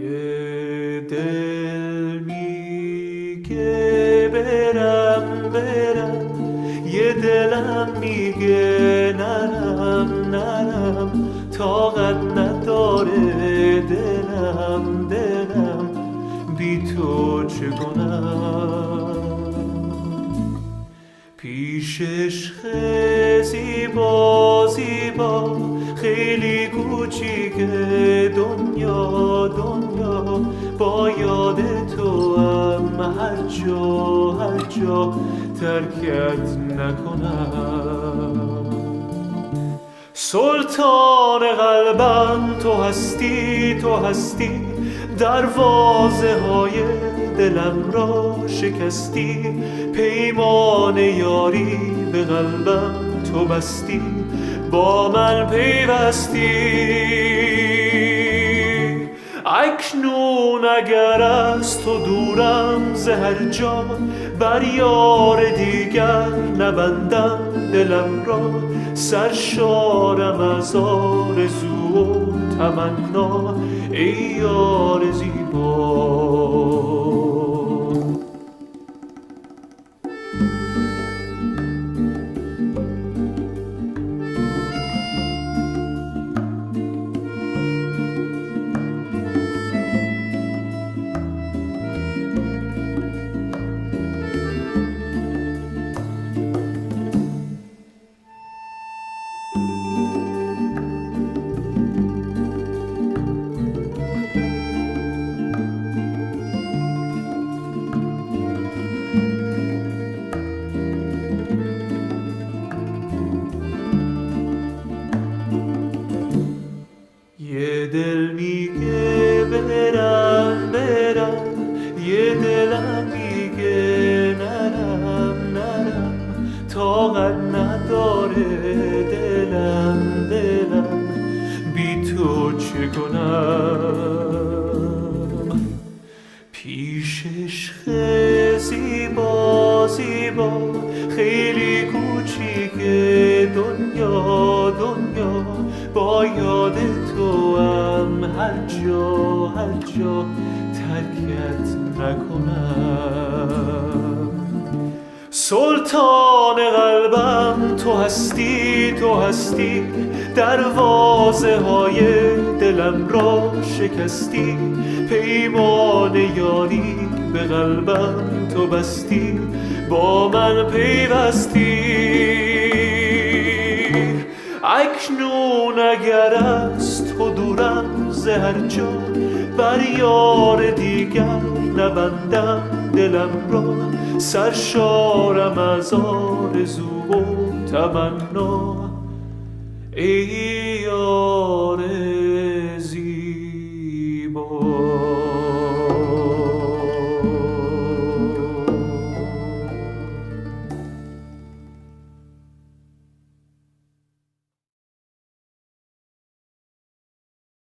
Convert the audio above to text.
یه دل میگه برم یه دلم میگه نرم طاقت نداره دلم بی تو چگونم پیشش زیبا خیلی کوچیکه دنیا با یاد تو هم هر جا ترکت نکنم سلطان قلبم تو هستی دروازه های دلم را شکستی پیمان یاری به قلبم تو بستی با من پیوستی اکنون اگر از تو دورم ز هر جا بر یار دیگر نبندم دلم را سرشارم از آرزو و تمنا ای یار زیبا یه دل میگه برم یه دلم میگه نرم طاقت نداره دلم بی تو چگونم پیشش زیبا خیلی کوچیکه دنیا با یاد تو هم هر جا ترکت نکنم سلطان قلبم تو هستی دروازه های دلم را شکستی پیمان یاری به قلبم تو بستی با من پیوستی اکنون اگر از تو دورم ز هر جا بر یار دیگر نبندم دلم را سرشارم از آرزو و تمنا ای یار زیبا